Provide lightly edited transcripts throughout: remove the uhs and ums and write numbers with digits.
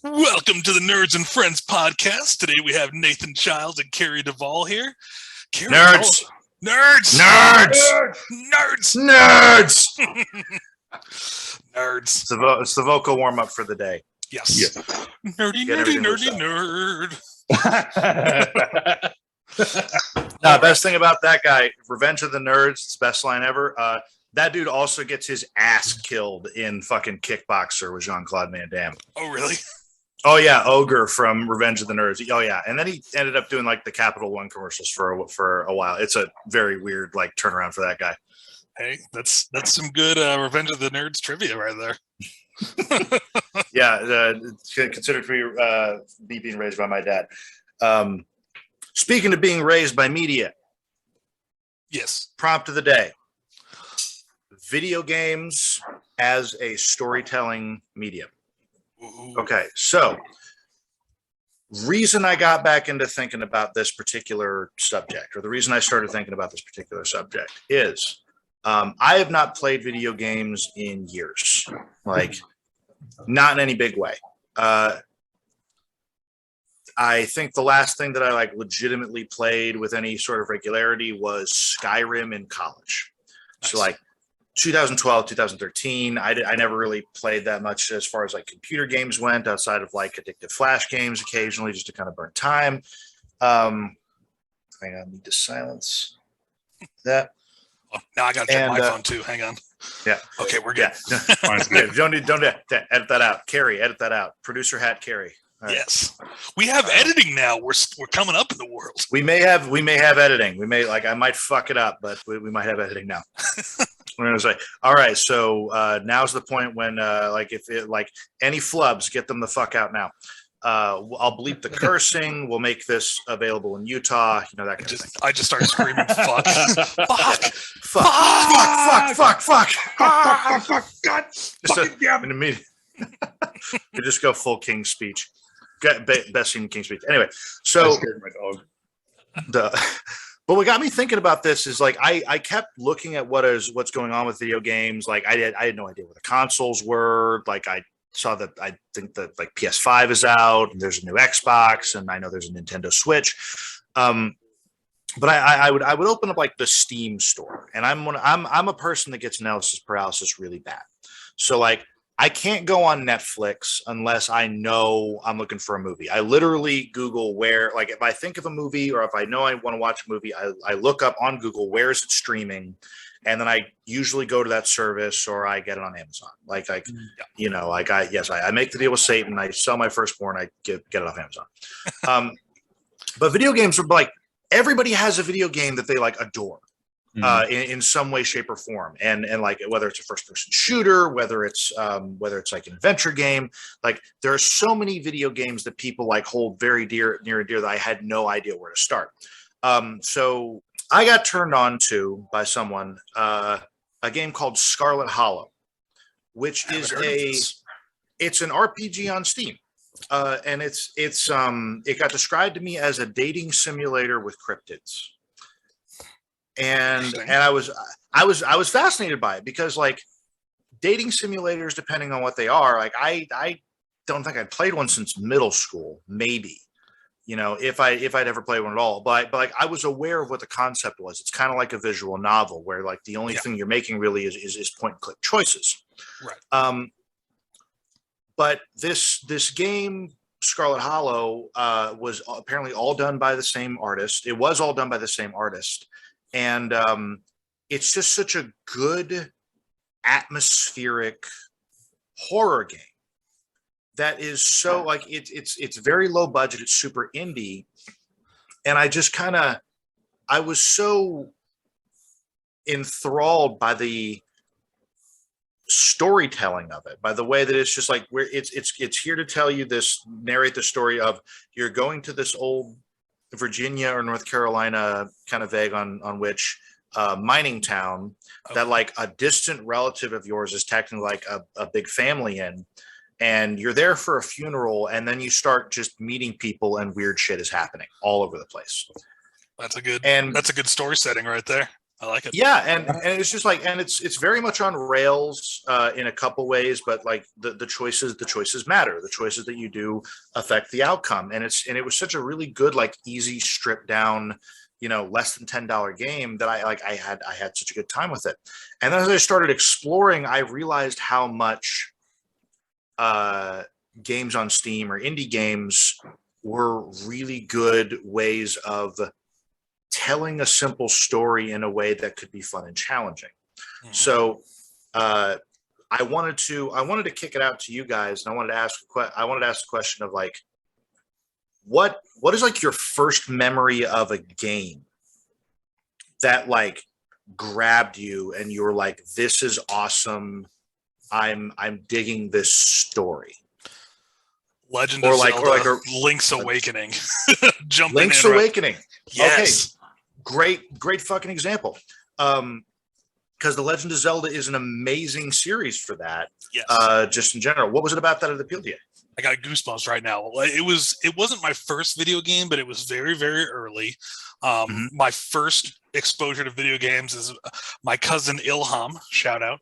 Welcome to the Nerds and Friends podcast. Today we have Nathan Childs and Carey DuVal here. Carey Nerds! Nerds! Nerds! Nerds! Nerds! Nerds. It's the vocal warm-up for the day. Yes. Yeah. Nerdy, Get nerdy, everything nerdy, loose nerd. No, best thing about that guy, Revenge of the Nerds, it's the best line ever. That dude also gets his ass killed in fucking Kickboxer with Jean-Claude Van Damme. Oh, really? Oh, yeah, Ogre from Revenge of the Nerds. Oh, yeah. And then he ended up doing, like, the Capital One commercials for a while. It's a very weird, like, turnaround for that guy. Hey, that's some good Revenge of the Nerds trivia right there. Yeah, considered for me being raised by my dad. Speaking of being raised by media. Yes. Prompt of the day. Video games as a storytelling medium. Ooh. Okay, so reason I got back into thinking about this particular subject, or the reason I started thinking about this particular subject is I have not played video games in years, like not in any big way. I think the last thing that I like legitimately played with any sort of regularity was Skyrim in college. Nice. So like 2012, 2013, I never really played that much as far as like computer games went, outside of like addictive flash games occasionally just to kind of burn time. Hang on, I need to silence that. Oh, now I got to check my phone too. Hang on. Yeah. Okay, we're good. Yeah. Don't edit that out. Carey, edit that out. Producer hat Carey. Right. Yes, we have editing now. We're coming up in the world. We may have editing. We may I might fuck it up, but we might have editing now. We're gonna say, all right. So now's the point when if any flubs, get them the fuck out now. I'll bleep the cursing. We'll make this available in Utah. You know that kind of thing. I just started screaming, "Fuck! Fuck! God! In a meeting, you just go full King speech. Best scene King speech. Anyway, so I scared my dog. But what got me thinking about this is like I kept looking at what's going on with video games. Like I had no idea what the consoles were. Like I saw that I think that like PS5 is out and there's a new Xbox and I know there's a Nintendo Switch. But I would open up like the Steam store, and I'm a person that gets analysis paralysis really bad. So like I can't go on Netflix unless I know I'm looking for a movie. I literally Google where, like if I think of a movie or if I know I want to watch a movie, I look up on Google, where is it streaming? And then I usually go to that service or I get it on Amazon. I make the deal with Satan. I sell my firstborn. I get it off Amazon. But video games are like, everybody has a video game that they like adore. In some way, shape, or form, and like whether it's a first-person shooter, whether it's like an adventure game, like there are so many video games that people like hold very near and dear that I had no idea where to start. So I got turned on to by someone a game called Scarlet Hollow, which is it's an RPG on Steam, and it got described to me as a dating simulator with cryptids. And I was fascinated by it because like dating simulators, depending on what they are, like I don't think I'd played one since middle school, maybe, if I'd ever played one at all. But like I was aware of what the concept was. It's kind of like a visual novel where like the only thing you're making really is point and click choices. Right. But this game, Scarlet Hollow, was apparently all done by the same artist. It was all done by the same artist. And it's just such a good atmospheric horror game that is so like it's very low budget. It's super indie, and I was so enthralled by the storytelling of it, by the way that it's just like where it's here to tell you narrate the story of you're going to this old Virginia or North Carolina, kind of vague on which mining town that like a distant relative of yours is technically like a big family in, and you're there for a funeral, and then you start just meeting people and weird shit is happening all over the place. That's a good story setting right there. I like it. Yeah, and it's just like, and it's very much on rails in a couple ways, but like the choices matter. The choices that you do affect the outcome, and it was such a really good, like, easy, stripped down, less than $10 game that I had such a good time with it. And then as I started exploring, I realized how much games on Steam or indie games were really good ways of telling a simple story in a way that could be fun and challenging. Mm-hmm. So I wanted to kick it out to you guys, and I wanted to ask the question of, like, what is, like, your first memory of a game that, like, grabbed you and you were like, this is awesome, I'm digging this story. Legend of Zelda, Link's Awakening. Link's Awakening. Yes. Okay. Great fucking example. Because the Legend of Zelda is an amazing series for that. Yes. Just in general. What was it about that appealed to you? I got goosebumps right now. It wasn't my first video game, but it was very, very early. My first exposure to video games is my cousin Ilham, shout out,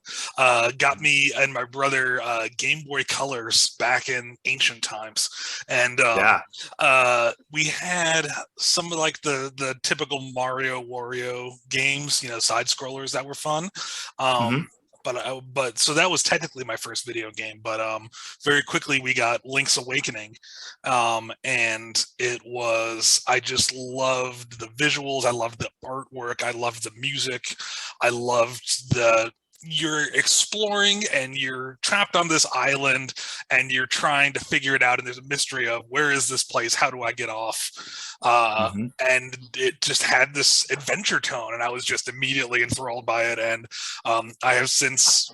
got me and my brother Game Boy Colors back in ancient times, and we had some of, like, the typical Mario, Wario games, side scrollers that were fun. But so that was technically my first video game, but very quickly we got Link's Awakening, and I just loved the visuals, I loved the artwork, I loved the music, I loved you're exploring and you're trapped on this island and you're trying to figure it out, and there's a mystery of, where is this place, how do I get off? And it just had this adventure tone, and I was just immediately enthralled by it. And I have since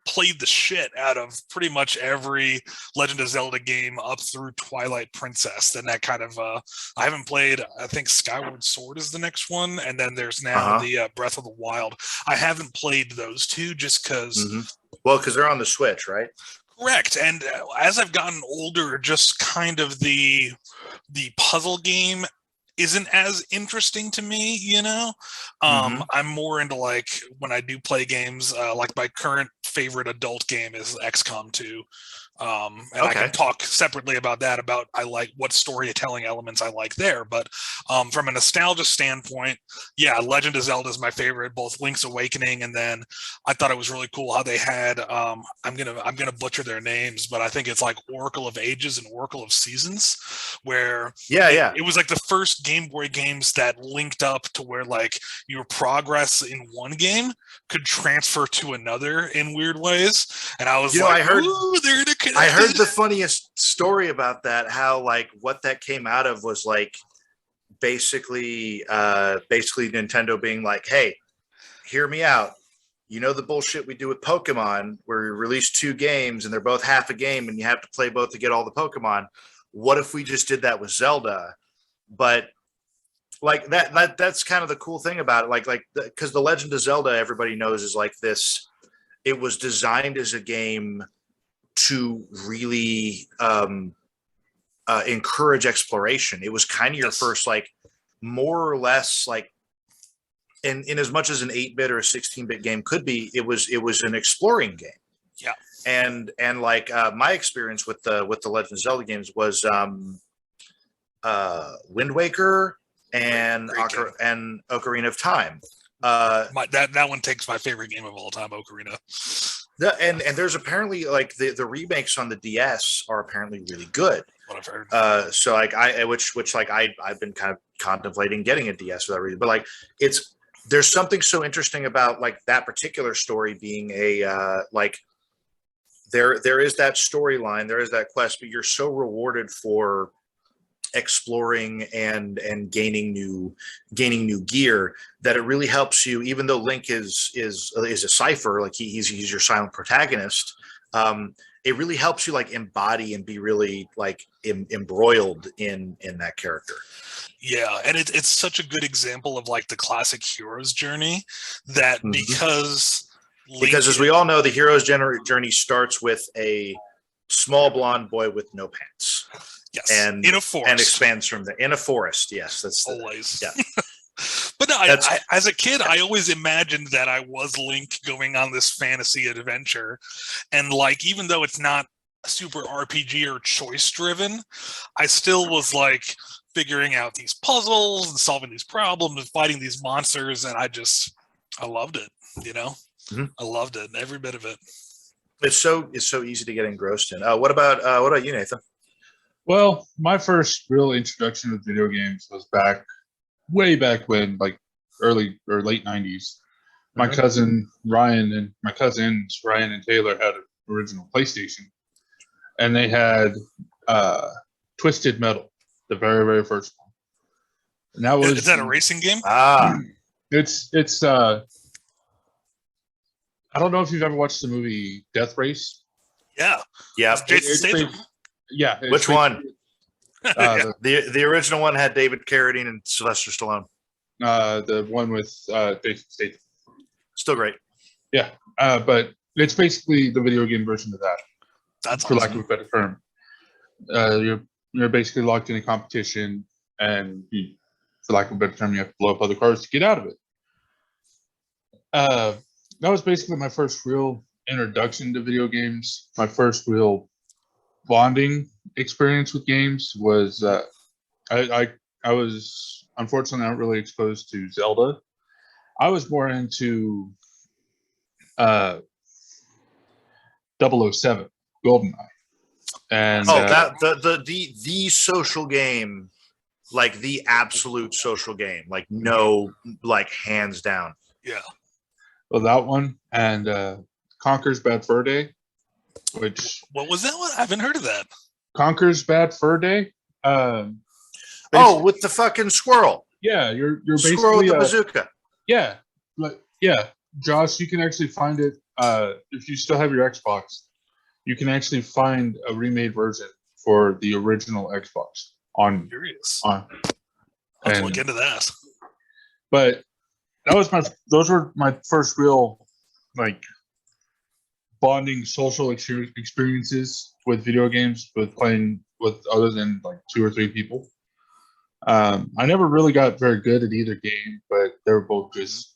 played the shit out of pretty much every Legend of Zelda game up through Twilight Princess. And that kind of I haven't played, I think Skyward Sword is the next one, and then there's now the Breath of the Wild. I haven't played those two just because well, because they're on the Switch, right? Correct. And as I've gotten older, just kind of the puzzle game isn't as interesting to me, I'm more into, like, when I do play games, like my current favorite adult game is XCOM 2. And I can talk separately about that, I like what storytelling elements I like there. But from a nostalgia standpoint, yeah, Legend of Zelda is my favorite, both Link's Awakening, and then I thought it was really cool how they had I'm gonna butcher their names, but I think it's like Oracle of Ages and Oracle of Seasons, where it was like the first Game Boy games that linked up to where, like, your progress in one game could transfer to another in weird ways. And I was like, ooh, they're interconnected. I heard the funniest story about that, how, like, what that came out of was, like, basically Nintendo being like, hey, hear me out. The bullshit we do with Pokemon, where we release 2 games and they're both half a game and you have to play both to get all the Pokemon. What if we just did that with Zelda? But, like, that's kind of the cool thing about it. Because the Legend of Zelda, everybody knows, is like this. It was designed as a game to really encourage exploration. It was kind of your first, like, more or less, like, in as much as an 8-bit or a 16-bit game could be, it was an exploring game. Yeah. And like, my experience with the Legend of Zelda games was Wind Waker and Ocarina of Time. That one takes my favorite game of all time, Ocarina. And there's apparently, like, the remakes on the DS are apparently really good. What I've heard. So, like, I've been kind of contemplating getting a DS for that reason. But, like, there's something so interesting about, like, that particular story being like, there is that storyline, there is that quest, but you're so rewarded for exploring and gaining new gear that it really helps you. Even though Link is a cipher, like, he's your silent protagonist, it really helps you, like, embody and be really, like, embroiled in that character. Yeah, and it's such a good example of, like, the classic hero's journey, that because as we all know, the hero's journey starts with a small blonde boy with no pants. Yes, and in a forest, and expands from there in a forest. Yes, that's always. Yeah. But no, as a kid, I always imagined that I was Link going on this fantasy adventure. And like, even though it's not super RPG or choice driven, I still was like figuring out these puzzles and solving these problems and fighting these monsters. And I loved it, I loved it, every bit of it. It's so easy to get engrossed in. What about you, Nathan? Well, my first real introduction to video games was way back when, like early or late 90s. My cousin Ryan and my cousins Ryan and Taylor had an original PlayStation, and they had Twisted Metal, the very, very first one. And that was, is that a racing game? It's I don't know if you've ever watched the movie Death Race. Yeah. Jason Statham. Yeah. Which one? The original one had David Carradine and Sylvester Stallone. The one with Jason Statham. Still great. Yeah. But it's basically the video game version of that. That's for awesome. lack of a better term. You're basically locked in a competition, and for lack of a better term, you have to blow up other cars to get out of it. That was basically my first real introduction to video games. My first real bonding experience with games was I was unfortunately not really exposed to Zelda. I was more into 007 GoldenEye. And that the social game, like the absolute social game, like no, like hands down. Yeah. Well, that one and Conker's Bad Fur Day, which what was that one? I haven't heard of that. Conker's Bad Fur Day. With the fucking squirrel. Yeah, you're basically squirrel with the bazooka. Yeah, Josh, you can actually find it if you still have your Xbox. You can actually find a remade version for the original Xbox on. Curious. I'll have to look into that. But those were my first real like bonding social experiences with video games, with playing with other than like 2 or 3 people. I never really got very good at either game, but they were both just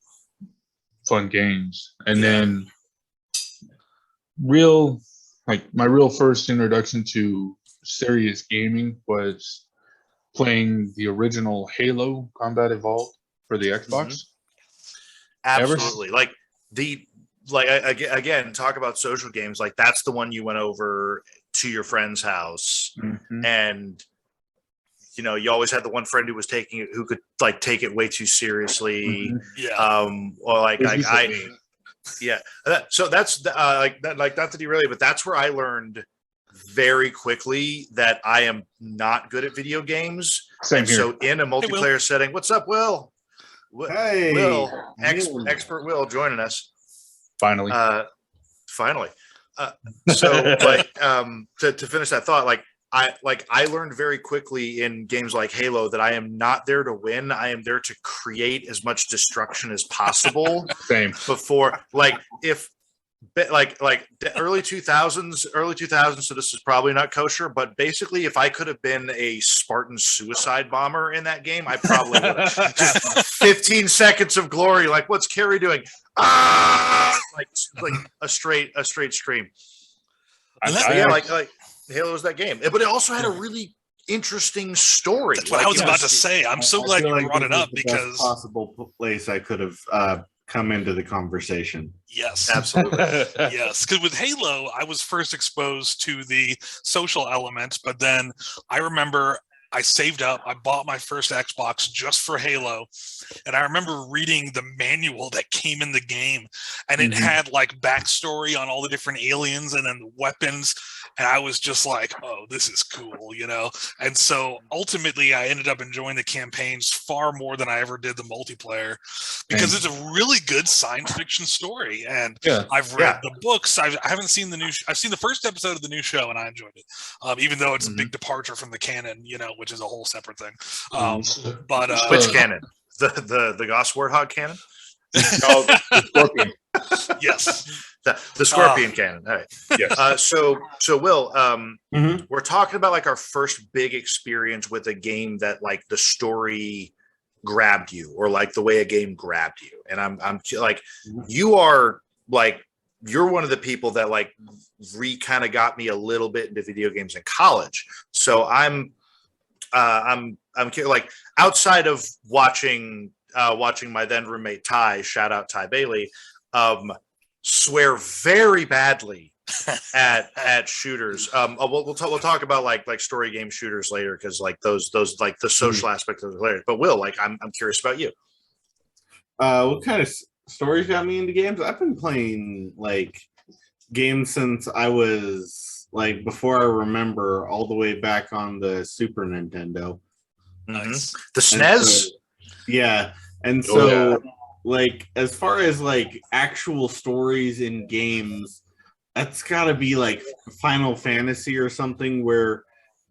fun games. And then my real first introduction to serious gaming was playing the original Halo Combat Evolved for the Xbox. Absolutely. Again, talk about social games. Like that's the one you went over to your friend's house, and you always had the one friend who was taking it, who could like take it way too seriously. Or like so that's like not to derail you, but that's where I learned very quickly that I am not good at video games. Same here. So in a multiplayer setting, what's up, Will? Hey, Will, expert Will joining us. Finally. So like to finish that thought, I learned very quickly in games like Halo that I am not there to win. I am there to create as much destruction as possible. Same. Before if the early 2000s, so this is probably not kosher, but basically if I could have been a Spartan suicide bomber in that game, I probably would have. Just 15 seconds of glory, like what's Carey doing? Like a straight scream. Like Halo was that game, but it also had a really interesting story. That's what I was about to say. I'm so glad you brought it up because possible place I could have come into the conversation. Yes, absolutely. Yes, because with Halo, I was first exposed to the social element, but then I remember I saved up. I bought my first Xbox just for Halo, and I remember reading the manual that came in the game, and it had like backstory on all the different aliens and then the weapons. And I was just like, oh, this is cool, And so ultimately I ended up enjoying the campaigns far more than I ever did the multiplayer because it's a really good science fiction story. And I've read the books. I haven't seen I've seen the first episode of the new show and I enjoyed it. Even though it's a big departure from the canon, which is a whole separate thing. But which canon? The Goss Warthog canon? No, the Scorpion. Yes. The Scorpion canon. All right. Yes. So Will, we're talking about like our first big experience with a game that like the story grabbed you, or like the way a game grabbed you. And I'm like, you are like, you're one of the people that like kind of got me a little bit into video games in college. So I'm like, outside of watching my then roommate Ty, shout out Ty Bailey, swear very badly at shooters. We'll talk about like story game shooters later, because like those like the social aspect of it later. But Will, like I'm curious about you. What kind of stories got me into games? I've been playing like games since I was like, before I remember, all the way back on the Super Nintendo. Nice. The SNES. Yeah. And so like, as far as like actual stories in games, that's got to be like Final Fantasy or something, where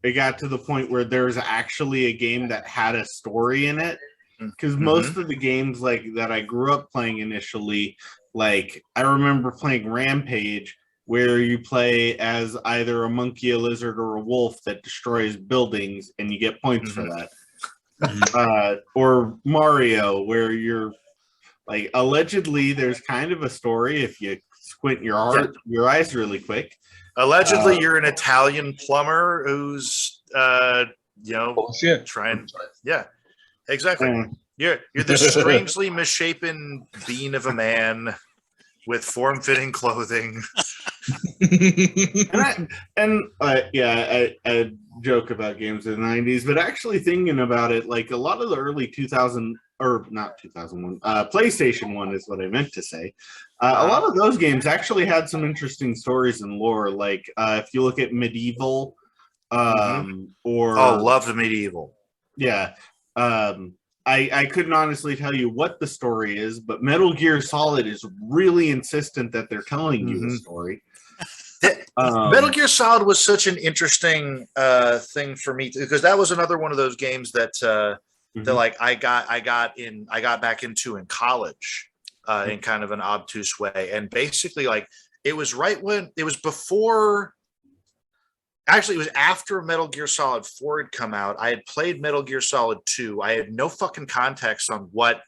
it got to the point where there's actually a game that had a story in it. Because most of the games like that I grew up playing initially, like I remember playing Rampage, where you play as either a monkey, a lizard, or a wolf that destroys buildings, and you get points for that. Or Mario, where you're like, allegedly there's kind of a story if you squint your eyes really quick. Allegedly, you're an Italian plumber who's trying. Yeah. Exactly. You're this strangely misshapen bean of a man with form-fitting clothing. I joke about games in the 90s, but actually thinking about it, like a lot of the early 2000, or not 2001, PlayStation 1 is what I meant to say. A lot of those games actually had some interesting stories and lore. Like if you look at Medieval, loved Medieval. Yeah. I couldn't honestly tell you what the story is, but Metal Gear Solid is really insistent that they're telling you the story. Metal Gear Solid was such an interesting thing for me, because that was another one of those games that that like I got back into in college in kind of an obtuse way. And basically, like, it was right when it was before. Actually, it was after Metal Gear Solid 4 had come out. I had played Metal Gear Solid 2. I had no fucking context on what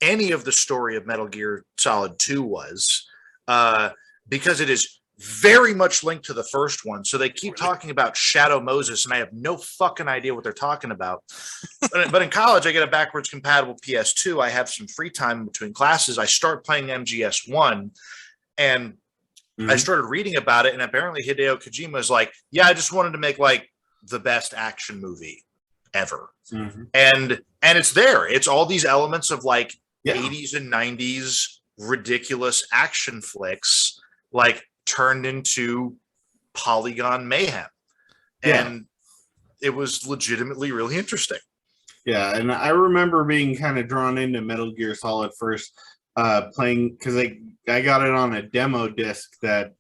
any of the story of Metal Gear Solid 2 was, because it is very much linked to the first one. So they keep talking about Shadow Moses, and I have no fucking idea what they're talking about. But in college, I get a backwards compatible PS2. I have some free time between classes. I start playing MGS1, and I started reading about it, and apparently Hideo Kojima is like, yeah, I just wanted to make like the best action movie ever. And it's there. It's all these elements of like 80s and 90s ridiculous action flicks, like turned into polygon mayhem. And it was legitimately really interesting. Yeah, and I remember being kind of drawn into Metal Gear Solid first, playing, because I got it on a demo disc that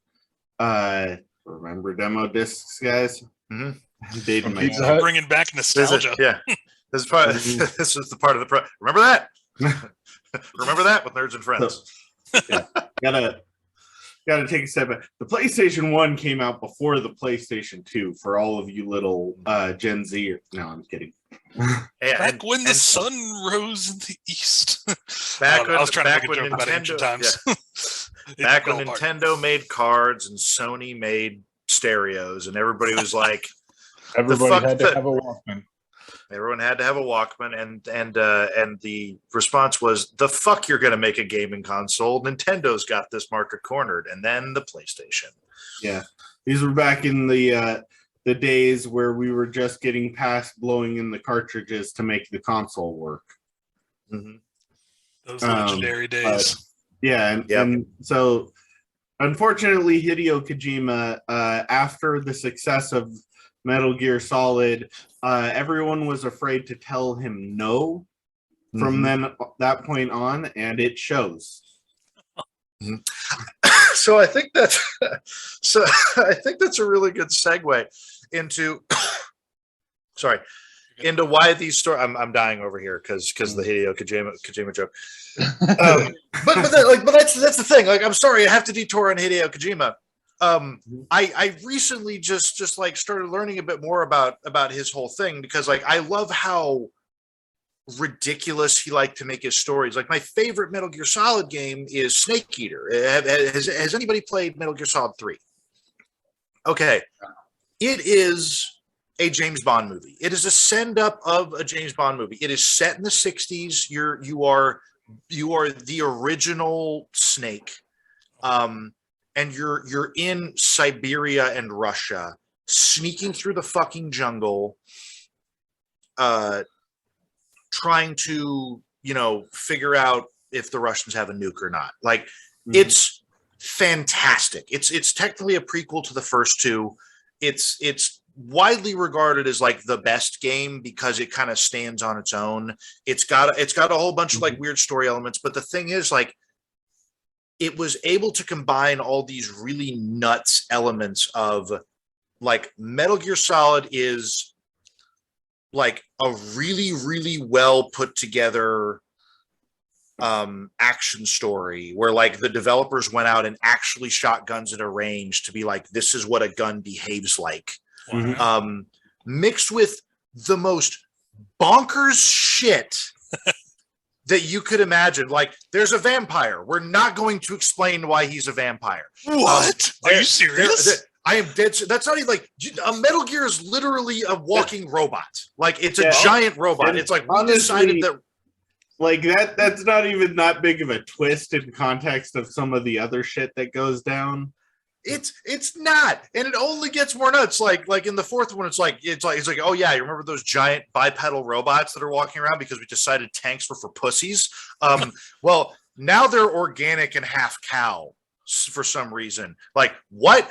remember demo discs, guys? Bringing back nostalgia. This is the part of the remember that? Remember that with Nerds and Friends. So, gotta take a step back. The PlayStation 1 came out before the PlayStation 2, for all of you little Gen Z. No, I'm kidding. Back when the sun rose in the east. I was trying to make a joke about ancient times. Back when Nintendo made cards and Sony made stereos, and everybody was like, everybody had to have a Walkman. Everyone had to have a Walkman, and the response was, the fuck you're going to make a gaming console? Nintendo's got this market cornered. And then the PlayStation. Yeah. These were back in the days where we were just getting past blowing in the cartridges to make the console work. Those legendary days. And so unfortunately, Hideo Kojima, after the success of Metal Gear Solid, everyone was afraid to tell him no from that point on, and it shows. So I think that's a really good segue into into why these stories. I'm dying over here because the Hideo Kojima joke. But that's the thing. Like, I'm sorry, I have to detour on Hideo Kojima. I recently just like started learning a bit more about his whole thing, because like I love how ridiculous he liked to make his stories. Like, my favorite Metal Gear Solid game is Snake Eater. Has anybody played Metal Gear Solid 3? Okay. It is a James Bond movie. It is a send up of a James Bond movie. It is set in the 60s. You are the original Snake. And you're in Siberia and Russia, sneaking through the fucking jungle, trying to, figure out if the Russians have a nuke or not. Like, it's fantastic. It's technically a prequel to the first two. It's widely regarded as like the best game because it kind of stands on its own. It's got a whole bunch of like weird story elements, but the thing is, like, it was able to combine all these really nuts elements of, like, Metal Gear Solid is like a really, really well put together action story where, like, the developers went out and actually shot guns at a range to be like, this is what a gun behaves like. Mixed with the most bonkers shit that you could imagine. Like, there's a vampire. We're not going to explain why he's a vampire. What? Are you serious? I am dead. That's not even like a Metal Gear is literally a walking robot. Like, it's a giant robot. It's like, we decided that. Like, that's not even that big of a twist in context of some of the other shit that goes down. It's not, and it only gets more nuts. Like in the fourth one, it's like, oh yeah, you remember those giant bipedal robots that are walking around because we decided tanks were for pussies. Well, now they're organic and half cow for some reason. Like, what?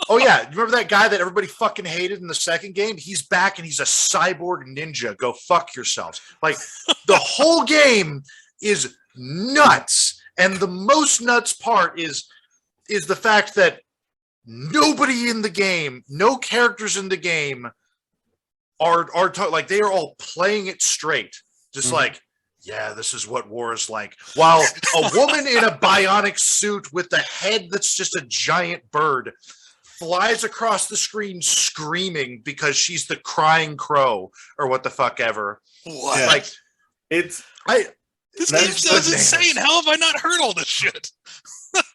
Oh yeah, you remember that guy that everybody fucking hated in the second game? He's back and he's a cyborg ninja. Go fuck yourselves. Like, the whole game is nuts, and the most nuts part is the fact that nobody in the game, no characters in the game are like, they are all playing it straight. Just like, yeah, this is what war is like. While a woman in a bionic suit with a head that's just a giant bird flies across the screen screaming because she's the crying crow or what the fuck ever. What? Yeah. Like, this game sounds insane. How have I not heard all this shit?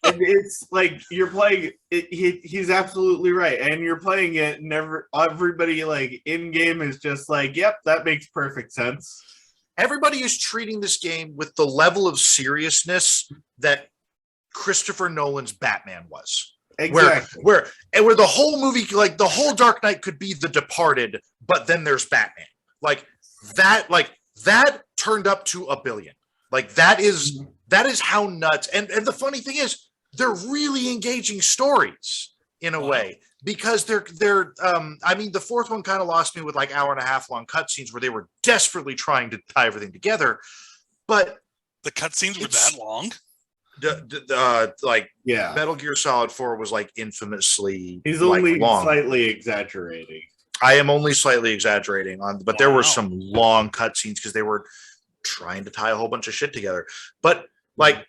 And it's like, you're playing it, he's absolutely right, and you're playing it, and everybody like in game is just like, yep, that makes perfect sense. Everybody is treating this game with the level of seriousness that Christopher Nolan's Batman was. Exactly. Where the whole movie, like the whole Dark Knight, could be The Departed, but then there's Batman. Like that turned up to $1 billion. Like, that is how nuts. And the funny thing is, they're really engaging stories in a way, because they're I mean, the fourth one kind of lost me with like hour and a half long cutscenes where they were desperately trying to tie everything together. But the cutscenes were that long. Metal Gear Solid 4 was like infamously. He's only long. Slightly exaggerating. I am only slightly exaggerating but there were some long cutscenes because they were trying to tie a whole bunch of shit together. But like,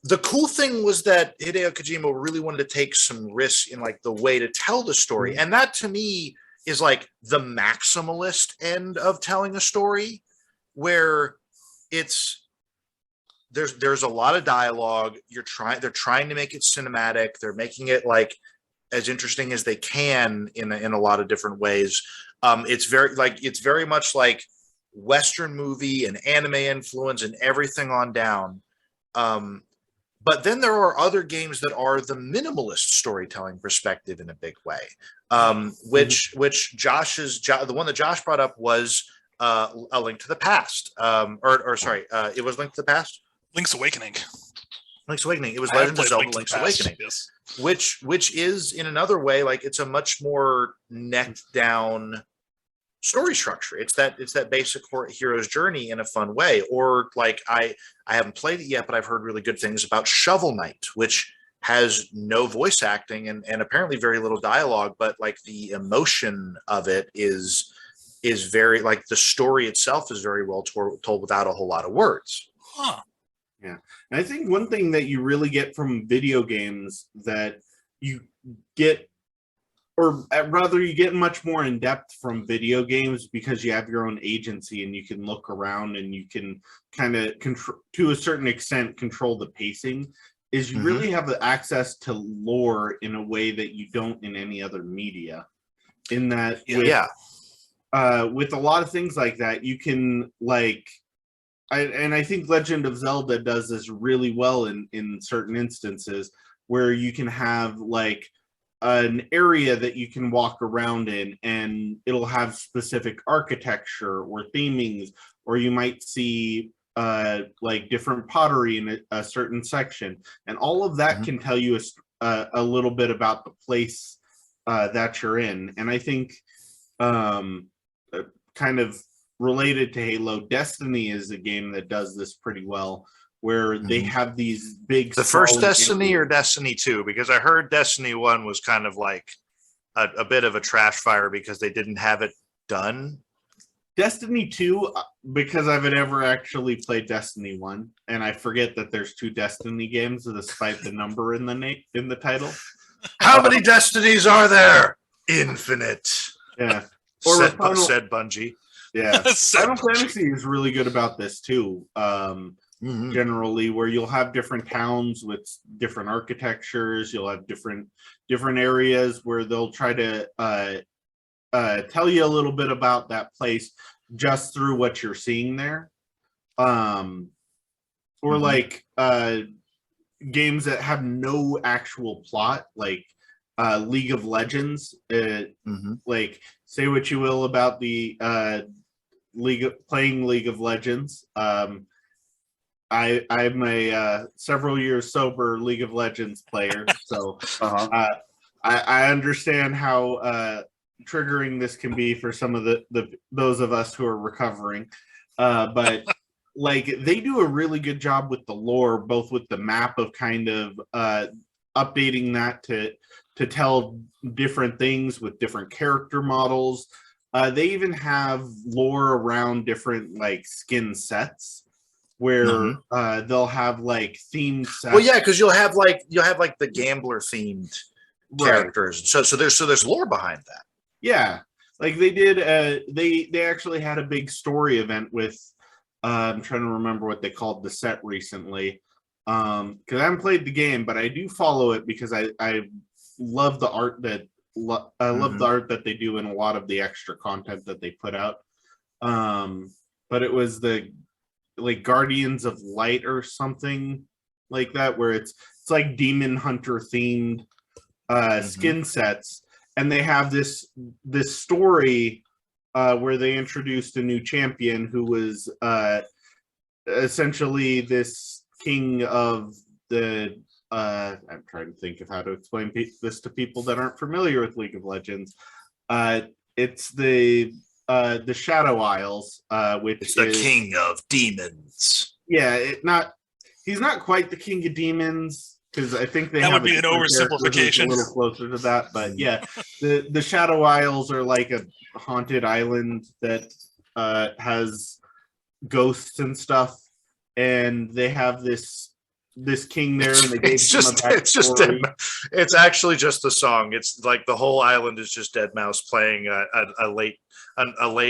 the cool thing was that Hideo Kojima really wanted to take some risks in like the way to tell the story. And that to me is like the maximalist end of telling a story, where there's a lot of dialogue. They're trying to make it cinematic. They're making it like as interesting as they can in a lot of different ways. It's very much like Western movie and anime influence and everything on down. But then there are other games that are the minimalist storytelling perspective in a big way. Which the one that Josh brought up was A Link to the Past. It was Link to the Past. Link's Awakening. It was Legend of Zelda Link's Awakening. Yes. Which is, in another way, like, it's a much more necked down story structure. It's that basic hero's journey in a fun way. Or like, I haven't played it yet, but I've heard really good things about Shovel Knight, which has no voice acting and apparently very little dialogue, but like the emotion of it is very, like, the story itself is very well told without a whole lot of words. Yeah. And I think one thing that you really get from video games that you get, or rather you get much more in depth from video games because you have your own agency and you can look around and you can kind of control, to a certain extent, control the pacing, is you really have the access to lore in a way that you don't in any other media. In that, with a lot of things like that, you can I think Legend of Zelda does this really well in certain instances where you can have like an area that you can walk around in and it'll have specific architecture or themings, or you might see like different pottery in a certain section, and all of that can tell you a little bit about the place that you're in. And I think kind of related to Halo, Destiny is a game that does this pretty well, where they have these big... The first Destiny or Destiny 2? Because I heard Destiny 1 was kind of like a bit of a trash fire because they didn't have it done. Destiny 2, because I've never actually played Destiny 1, and I forget that there's 2 Destiny games despite the number in the title. How many Destinies are there? Infinite. Yeah. Or said Bungie. Yeah. Final Fantasy is really good about this too. Generally, where you'll have different towns with different architectures, you'll have different areas where they'll try to tell you a little bit about that place just through what you're seeing there. Or like games that have no actual plot, like League of Legends. Like, say what you will about the playing League of Legends. I'm a several years sober League of Legends player, so I understand how triggering this can be for some of those of us who are recovering. But like, they do a really good job with the lore, both with the map of kind of updating that to tell different things with different character models. They even have lore around different like skin sets, where they'll have like themed sets. Well, yeah, because you'll have like the gambler themed characters. So there's lore behind that. Yeah, like they did. They actually had a big story event with. I'm trying to remember what they called the set recently. Because I haven't played the game, but I do follow it because I love the art that love the art that they do in a lot of the extra content that they put out. But it was the like Guardians of Light or something like that, where it's like Demon Hunter themed skin sets, and they have this story where they introduced a new champion who was essentially this king of the I'm trying to think of how to explain this to people that aren't familiar with League of Legends. It's the Shadow Isles, which is the king of demons. Yeah, he's not quite the king of demons, because I think that would be an oversimplification. A little closer to that, but yeah, the Shadow Isles are like a haunted island that has ghosts and stuff, and they have this king there, and they gave it's actually just the song. It's like the whole island is just Deadmau5 playing a late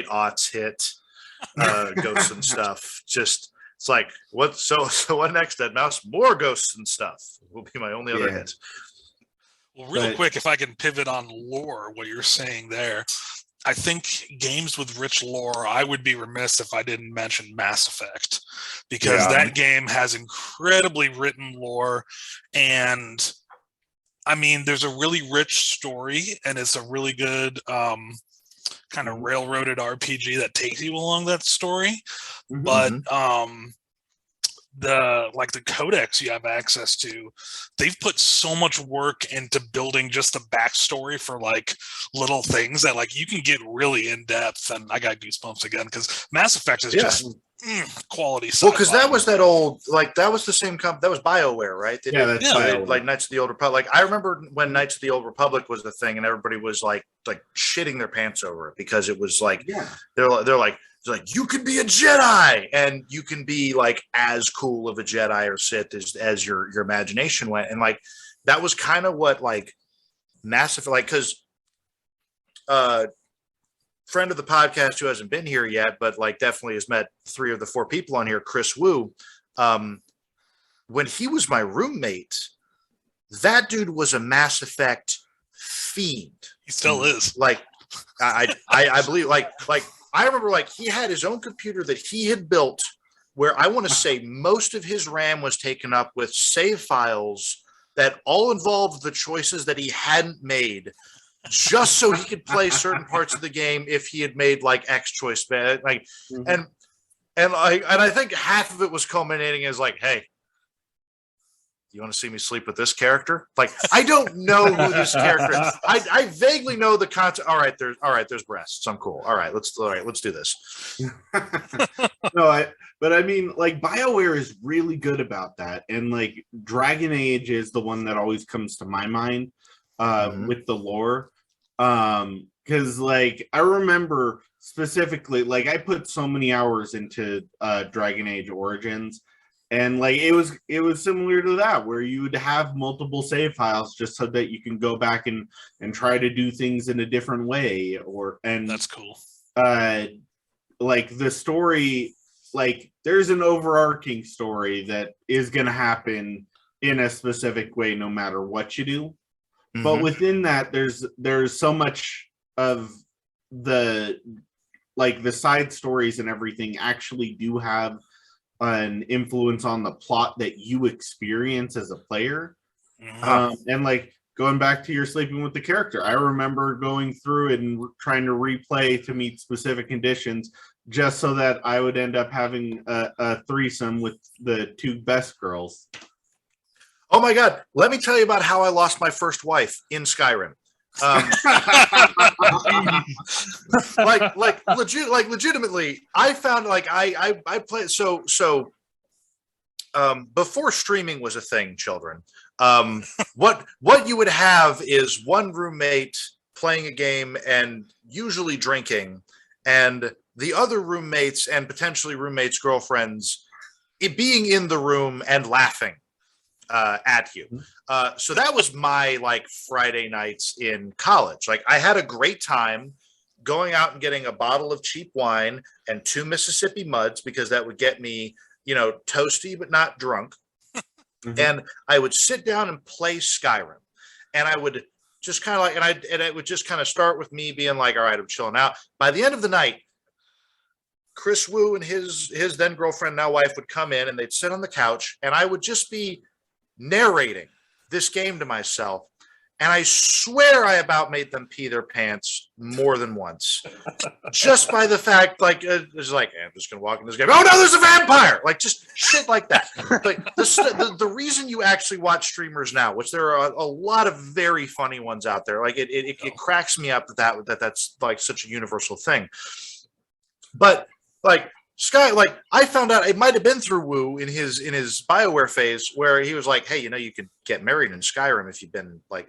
aughts hit, ghosts and stuff. Just it's like, what? So what next, Deadmau5? More ghosts and stuff will be my only other hit. Well, real quick, if I can pivot on lore, what you're saying there. I think games with rich lore, I would be remiss if I didn't mention Mass Effect, because that game has incredibly written lore, and I mean, there's a really rich story, and it's a really good kind of railroaded RPG that takes you along that story. But the codex you have access to, they've put so much work into building just the backstory for like little things that like you can get really in depth. And I got goosebumps again because Mass Effect is just quality sci-fi. Well, because that was that old, like that was the same company, that was BioWare, right? They did, BioWare. Like Knights of the Old Republic. Like I remember when Knights of the Old Republic was the thing, and everybody was like shitting their pants over it because it was like they're like. It's like, you can be a Jedi, and you can be like as cool of a Jedi or Sith as your imagination went. And like, that was kind of what like Mass Effect, like, because friend of the podcast who hasn't been here yet, but like definitely has met 3 of the 4 people on here, Chris Wu. When he was my roommate, that dude was a Mass Effect fiend. He still is. Like, I believe, like I remember, like he had his own computer that he had built, where I want to say most of his RAM was taken up with save files that all involved the choices that he hadn't made, just so he could play certain parts of the game if he had made like X choice, like, and I think half of it was culminating as like, hey, you want to see me sleep with this character? Like, I don't know who this character is. I vaguely know the concept. All right, there's breasts. I'm cool. All right, let's do this. But I mean, like, BioWare is really good about that, and like Dragon Age is the one that always comes to my mind with the lore, because like I remember specifically, like I put so many hours into Dragon Age Origins. And like it was similar to that, where you would have multiple save files just so that you can go back and try to do things in a different way. That's cool. Like the story, like there's an overarching story that is going to happen in a specific way no matter what you do. But within that, there's so much of the side stories and everything actually do have an influence on the plot that you experience as a player. And like going back to your sleeping with the character, I remember going through it and trying to replay to meet specific conditions just so that I would end up having a threesome with the 2 best girls. Oh my God, let me tell you about how I lost my first wife in Skyrim. Legitimately, I found like I played so before streaming was a thing, children. What you would have is one roommate playing a game and usually drinking, and the other roommates and potentially roommates' girlfriends being in the room and laughing at you. So that was my like Friday nights in college. Like I had a great time going out and getting a bottle of cheap wine and 2 Mississippi Muds, because that would get me, toasty but not drunk. And I would sit down and play Skyrim, and I would just kind of like, and it would just kind of start with me being like, all right, I'm chilling out. By the end of the night, Chris Wu and his then girlfriend, now wife, would come in and they'd sit on the couch, and I would just be narrating this game to myself, and I swear I about made them pee their pants more than once, just by the fact, like, it's like, I'm just gonna walk in this game. Oh no, there's a vampire! Like just shit like that. Like the reason you actually watch streamers now, which there are a lot of very funny ones out there, like it cracks me up that's like such a universal thing. But like Sky, like I found out it might have been through Wu in his BioWare phase, where he was like, hey, you could get married in Skyrim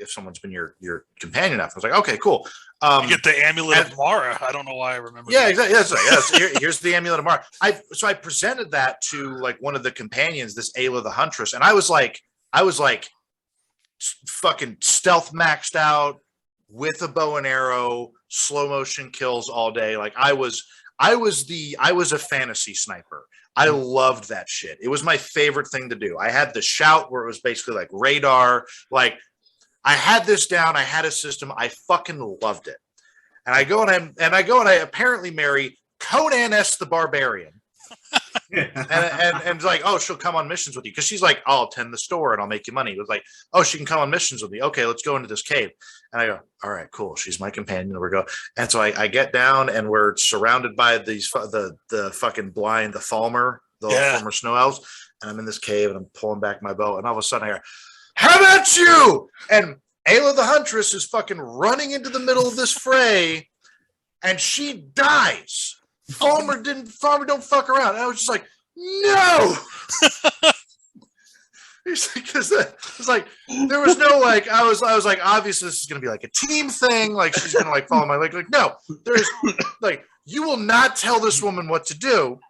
if someone's been your companion enough. I was like, okay, cool. You get the Amulet of Mara. I don't know why I remember. Yeah, exactly. Yes. Here's the Amulet of Mara. I presented that to like one of the companions, this Ayla the Huntress, and I was like fucking stealth maxed out with a bow and arrow, slow motion kills all day. Like I was a fantasy sniper. I loved that shit. It was my favorite thing to do. I had the shout where it was basically like radar. Like I had this down. I had a system. I fucking loved it. And I go and I apparently marry Conan S. the Barbarian. and like, oh, she'll come on missions with you, because she's like, I'll attend the store and I'll make you money. It was like, oh, she can come on missions with me. Okay, let's go into this cave. And I go, all right, cool. She's my companion. And we go. And so I get down, and we're surrounded by these the fucking blind, the Falmer, Falmer snow elves. And I'm in this cave and I'm pulling back my bow, and all of a sudden I hear, how about you? And Ayla the Huntress is fucking running into the middle of this fray, and she dies. Falmer don't fuck around. And I was just like, no. It's like there was no like I was like, obviously this is gonna be like a team thing. Like she's gonna like follow my leg. Like no, there's like, you will not tell this woman what to do.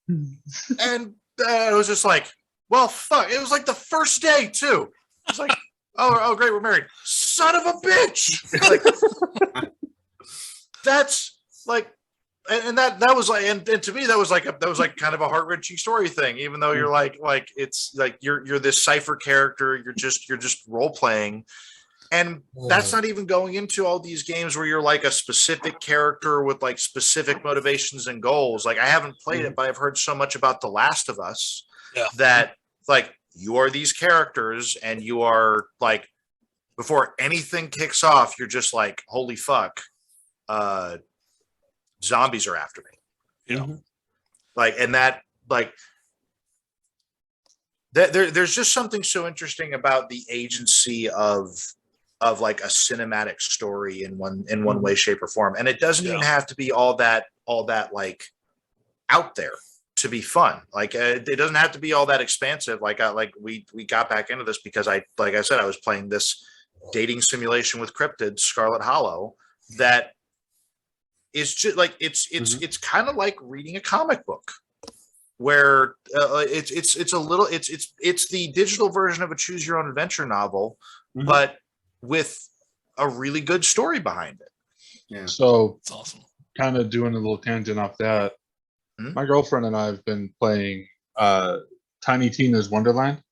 And I was just like, well, fuck. It was like the first day too. It's like, oh great, we're married. Son of a bitch. Like, that's like, and that was like, and to me that was like kind of a heart-wrenching story thing, even though you're like it's like you're this cipher character, you're just role playing. And that's not even going into all these games where you're like a specific character with like specific motivations and goals. Like I haven't played it, but I've heard so much about The Last of Us that like you are these characters and you are like, before anything kicks off, you're just like, holy fuck, zombies are after me. Like, and that like, there's just something so interesting about the agency of like a cinematic story in one way, shape, or form. And it doesn't even have to be all that like out there to be fun. Like it doesn't have to be all that expansive. Like we got back into this because I said, I was playing this dating simulation with cryptids, Scarlet Hollow, that is just like, it's kind of like reading a comic book, where it's the digital version of a choose your own adventure novel, but with a really good story behind it. Yeah. So it's awesome. Kind of doing a little tangent off that. My girlfriend and I have been playing Tiny Tina's Wonderland.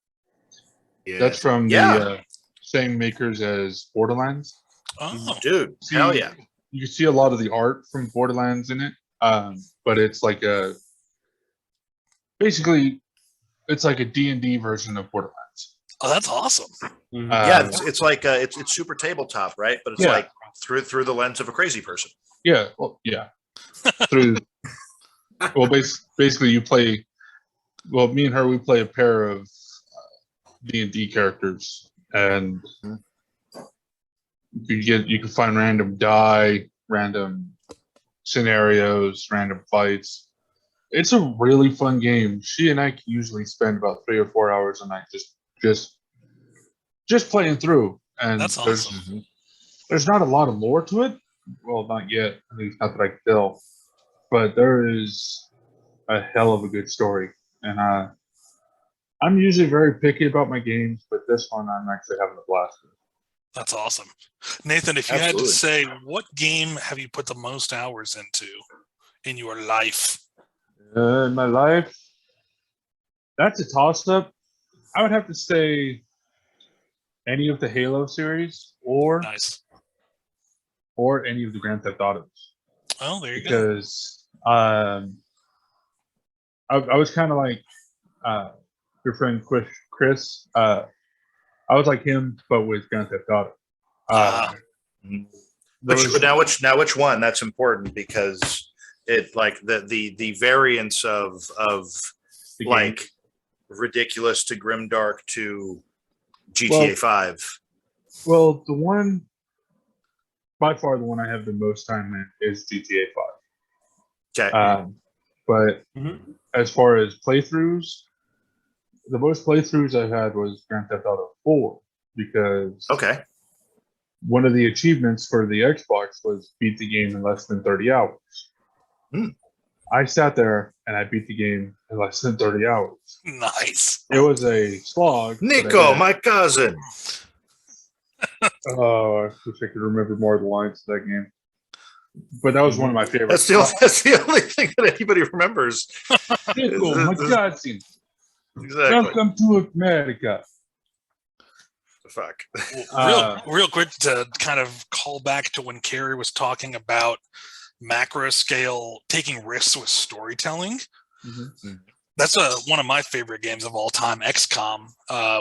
Yeah. That's from the same makers as Borderlands. Oh, dude, hell yeah! You can see a lot of the art from Borderlands in it, but it's like basically it's like a D&D version of Borderlands. Oh, that's awesome. Yeah, it's like it's super tabletop, right? But it's like through the lens of a crazy person. Yeah, well, yeah. Through well, basically you play. Well, me and her, we play a pair of D&D characters, and you can find random die, random scenarios, random fights. It's a really fun game. She and I can usually spend about 3 or 4 hours a night just playing through. And that's awesome. There's not a lot of lore to it. Well, not yet. At least not that I can tell. But there is a hell of a good story. And I'm usually very picky about my games, but this one I'm actually having a blast with. That's awesome. Nathan, if you had to say, what game have you put the most hours into in your life? In my life, that's a toss-up. I would have to say any of the Halo series or any of the Grand Theft Autos. Oh, there you go. Because I was kind of like your friend Chris. I was like him, but with Grand Theft Auto. Which one? That's important because it like the variance of like ridiculous to grimdark to GTA 5. Well, the one by far the one I have the most time in is GTA 5. Okay. But as far as playthroughs, the most playthroughs I've had was Grand Theft Auto 4 because one of the achievements for the Xbox was beat the game in less than 30 hours. I sat there and I beat the game in less than 30 hours. Nice. It was a slog. Nico, my cousin. Oh, I wish I could remember more of the lines of that game. But that was one of my favorites. That's the only thing that anybody remembers. Nico, my cousin. Exactly. Welcome to America. Fuck. Real quick to kind of call back to when Carey was talking about macro scale taking risks with storytelling. That's one of my favorite games of all time, XCOM,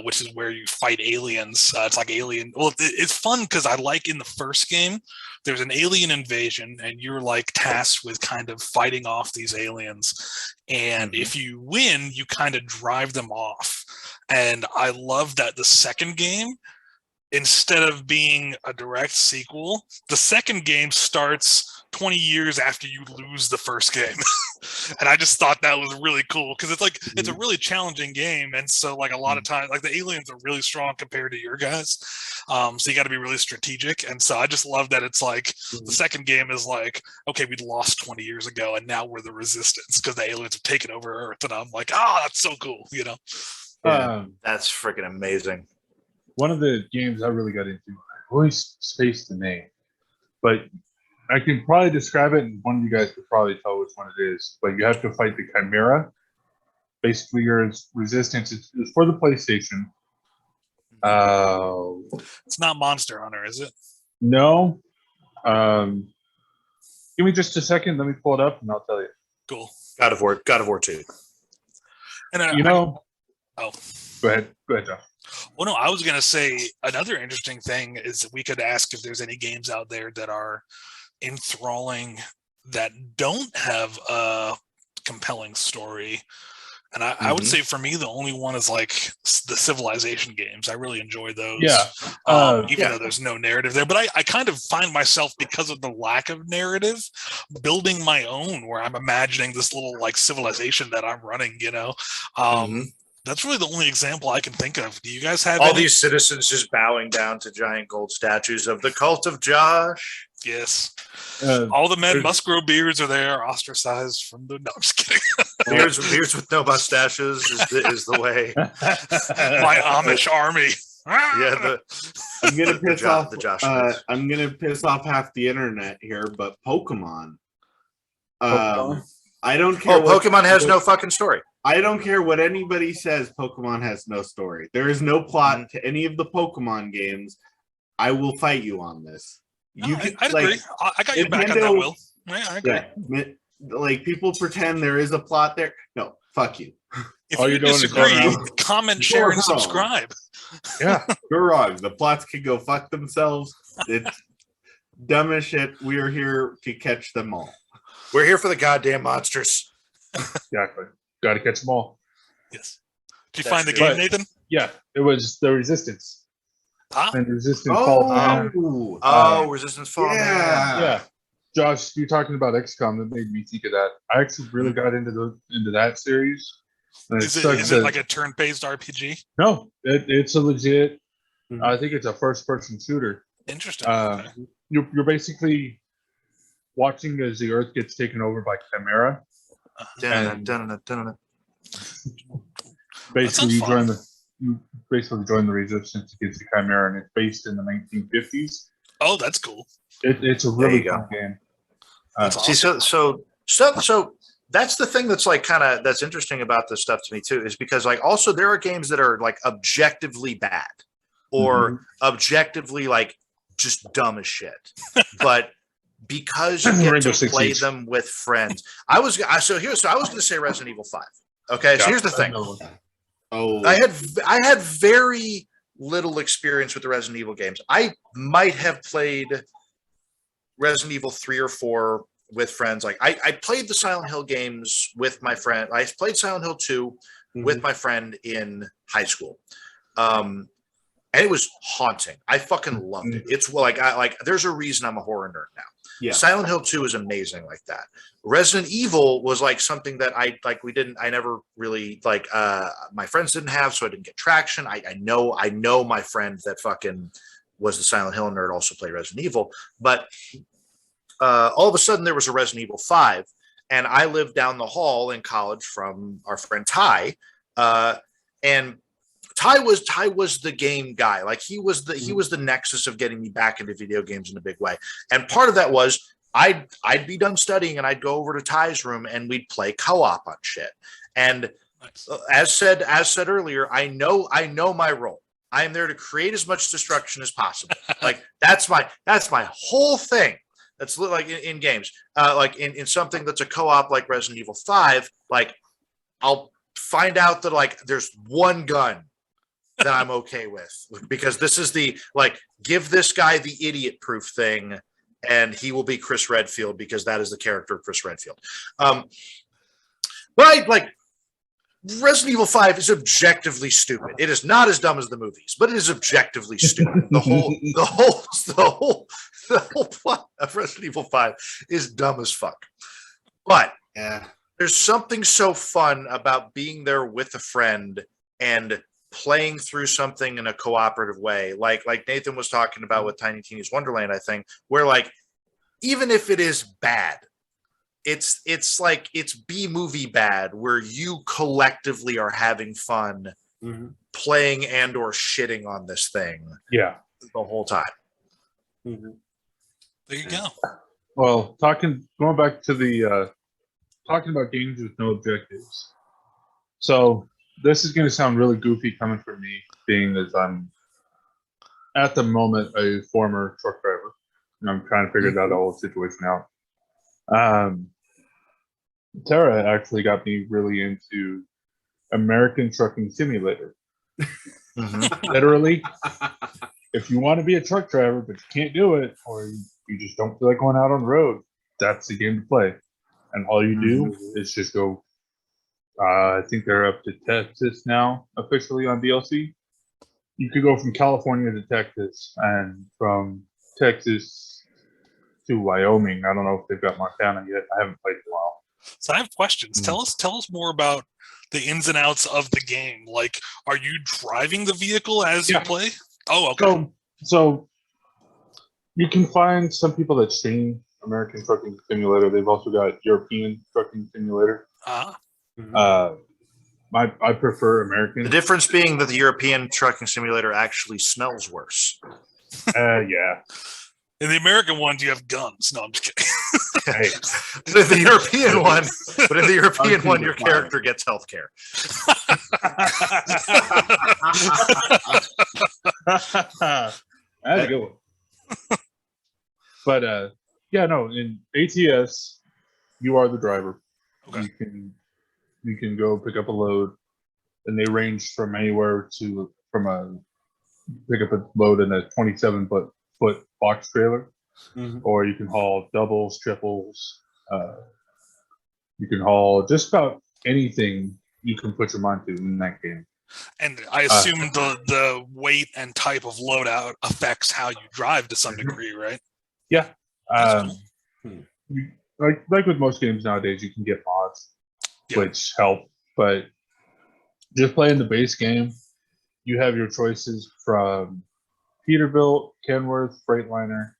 which is where you fight aliens. It's like Alien. Well, it's fun because I like in the first game, there's an alien invasion and you're like tasked with kind of fighting off these aliens. And if you win, you kind of drive them off. And I love that the second game, instead of being a direct sequel, the second game starts 20 years after you lose the first game. And I just thought that was really cool because it's like it's a really challenging game, and so like a lot of times like the aliens are really strong compared to your guys, so you got to be really strategic. And so I just love that it's like the second game is like, okay, we lost 20 years ago and now we're the resistance because the aliens have taken over Earth. And I'm like, that's so cool, you know. That's freaking amazing. One of the games I really got into, I always spaced the name, but I can probably describe it, and one of you guys could probably tell which one it is. But you have to fight the Chimera. Basically, your resistance is for the PlayStation. It's not Monster Hunter, is it? No. Give me just a second. Let me pull it up, and I'll tell you. Cool. God of War 2. And oh, go ahead, Josh. Well, no, I was going to say another interesting thing is that we could ask if there's any games out there that are enthralling that don't have a compelling story. And I would say for me, the only one is like the Civilization games. I really enjoy those. Yeah. Even though there's no narrative there. But I kind of find myself, because of the lack of narrative, building my own where I'm imagining this little like civilization that I'm running, you know. That's really the only example I can think of. Do you guys have all these citizens just bowing down to giant gold statues of the cult of Josh? Yes. All the men must grow beards or they are ostracized from the... No, I'm just kidding. beards with no mustaches is the way. My Amish army. Yeah, I'm gonna piss off the Josh. I'm gonna piss off half the internet here, but Pokemon. I don't care. Pokemon has no fucking story. I don't care what anybody says. Pokemon has no story. There is no plot to any of the Pokemon games. I will fight you on this. I agree. I got your back on that, Will. Yeah, I agree. Yeah, like people pretend there is a plot there. No, fuck you. If you disagree, comment, share, and subscribe. Yeah, you're wrong. The plots can go fuck themselves. It's dumb as shit. We are here to catch them all. We're here for the goddamn monsters. Exactly. Got to catch them all. Yes. Did you find the game, Nathan? Yeah, it was the Resistance. And Resistance Fall Man. Resistance Fall Man. Yeah. Josh, you're talking about XCOM. That made me think of that. I actually really got into that series. Is it like a turn-based RPG? No, it's a legit. I think it's a first-person shooter. Interesting. You're basically watching as the Earth gets taken over by Chimera. Basically, you join the Resistance against the Chimera, and it's based in the 1950s. Oh, that's cool. It's a really fun game. See, so that's the thing that's like that's interesting about this stuff to me too, is because like also there are games that are like objectively bad or objectively like just dumb as shit, but because you get to play them with friends. I was going to say Resident Evil 5. Okay, so here's the thing. I had very little experience with the Resident Evil games. I might have played Resident Evil 3 or 4 with friends. Like I played the Silent Hill games with my friend. I played Silent Hill 2 with my friend in high school. And it was haunting. I fucking loved it. It's like there's a reason I'm a horror nerd now. Yeah. Silent Hill 2 is amazing like that. Resident Evil was like something that I never really like my friends didn't have, so I didn't get traction. I know my friend that fucking was the Silent Hill nerd also played Resident Evil, but all of a sudden there was a Resident Evil 5, and I lived down the hall in college from our friend Ty, and Ty was the game guy. Like he was the nexus of getting me back into video games in a big way. And part of that was I'd be done studying and I'd go over to Ty's room and we'd play co-op on shit. And as said earlier, I know my role. I am there to create as much destruction as possible. Like that's my whole thing. That's like in games, like in something that's a co-op like Resident Evil 5. Like I'll find out that like there's one gun that I'm okay with, because this is the like give this guy the idiot proof thing, and he will be Chris Redfield because that is the character of Chris Redfield. Right, like Resident Evil 5 is objectively stupid. It is not as dumb as the movies, but it is objectively stupid. The whole plot of Resident Evil 5 is dumb as fuck. But there's something so fun about being there with a friend and playing through something in a cooperative way, like Nathan was talking about with Tiny Tina's Wonderland, I think, where like even if it is bad, it's like it's B-movie bad, where you collectively are having fun playing and or shitting on this thing, the whole time. There you go. Well, going back to the talking about games with no objectives. So this is going to sound really goofy coming from me, being as I'm at the moment a former truck driver, and I'm trying to figure that whole situation out. Tara actually got me really into American Trucking Simulator. Literally, if you want to be a truck driver but you can't do it, or you just don't feel like going out on the road, that's the game to play. And all you do is just go. I think they're up to Texas now, officially on DLC. You could go from California to Texas, and from Texas to Wyoming. I don't know if they've got Montana yet. I haven't played in a while. So I have questions. Tell us more about the ins and outs of the game. Like, are you driving the vehicle as you play? Oh, okay. So you can find some people that stream American Trucking Simulator. They've also got European Trucking Simulator. I prefer American. The difference being that the European Trucking Simulator actually smells worse. Yeah. In the American ones, you have guns. No, I'm just kidding. Hey. The European one, but in the European one, your character gets health care. That's a good one. But in ATS, you are the driver. Okay. You can go pick up a load, and they range from anywhere pick up a load in a 27-foot box trailer, or you can haul doubles, triples. You can haul just about anything you can put your mind to in that game. And I assume the weight and type of loadout affects how you drive to some degree, right? Yeah. Like with most games nowadays, you can get mods, which help. But just playing the base game, you have your choices from Peterbilt, Kenworth, Freightliner,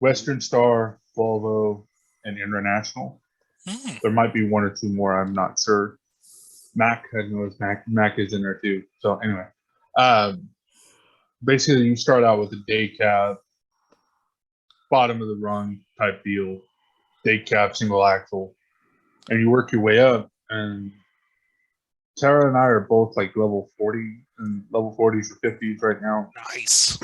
Western Star, Volvo, and International. There might be one or two more. I'm not sure. Mac, I know Mac is in there too. So anyway, basically you start out with a day cab, bottom of the rung type deal, day cab, single axle, and you work your way up. And Tara and I are both like level 40 and level 40s or 50s right now. Nice.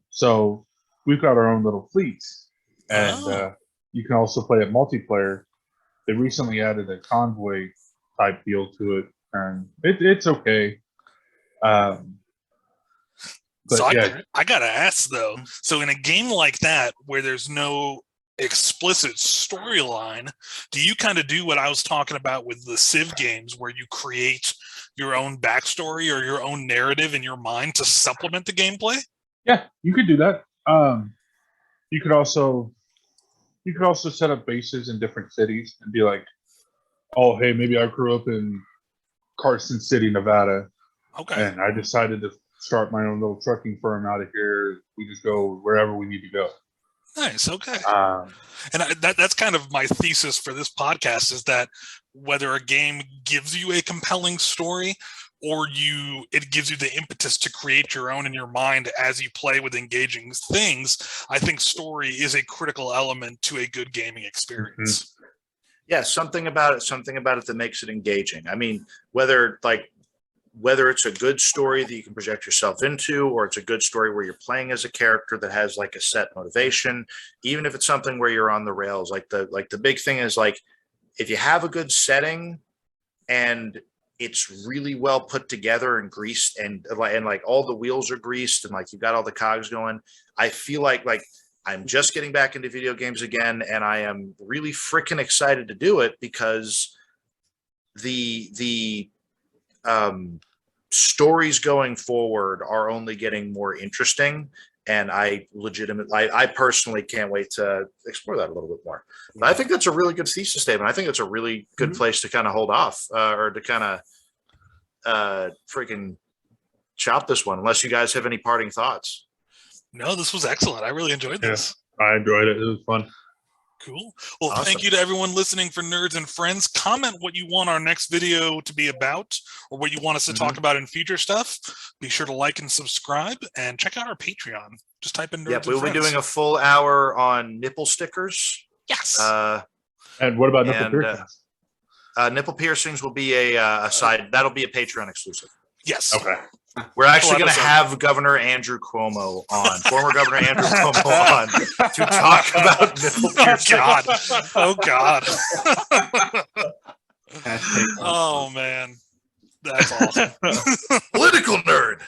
So we've got our own little fleets, and you can also play it multiplayer. They recently added a convoy type deal to it, and it's okay. I gotta ask though. So in a game like that, where there's no explicit storyline, do you kind of do what I was talking about with the Civ games, where you create your own backstory or your own narrative in your mind to supplement the gameplay? Yeah, you could do that. You could also set up bases in different cities and be like, oh, hey, maybe I grew up in Carson City, Nevada. Okay. And I decided to start my own little trucking firm out of here. We just go wherever we need to go. Nice. Okay. And that's kind of my thesis for this podcast, is that whether a game gives you a compelling story or it gives you the impetus to create your own in your mind as you play with engaging things, I think story is a critical element to a good gaming experience. Yeah, something about it that makes it engaging. I mean, whether it's a good story that you can project yourself into, or it's a good story where you're playing as a character that has like a set motivation, even if it's something where you're on the rails, like the big thing is, like, if you have a good setting and it's really well put together and greased, and like all the wheels are greased, and like you've got all the cogs going, I feel like I'm just getting back into video games again, and I am really freaking excited to do it, because the stories going forward are only getting more interesting, and I personally can't wait to explore that a little bit more. But I think that's a really good thesis statement. I think it's a really good place to kind of hold off, or to kind of freaking chop this one, unless you guys have any parting thoughts. No, this was excellent. I really enjoyed this. I enjoyed it. It was fun. Cool. Well, Awesome. Thank you to everyone listening for Nerds and Friends. Comment what you want our next video to be about, or what you want us to talk about in future stuff. Be sure to like and subscribe, and check out our Patreon. Just type in Nerds and We'll Friends. be doing a full hour on nipple stickers. Yes. And what about nipple piercings? Nipple piercings will be a side. That'll be a Patreon exclusive. Yes. Okay. We're actually going to have Governor Andrew Cuomo on, former Governor Andrew Cuomo on, to talk about nipple piercing. Oh God. Oh man, that's awesome. Political nerd.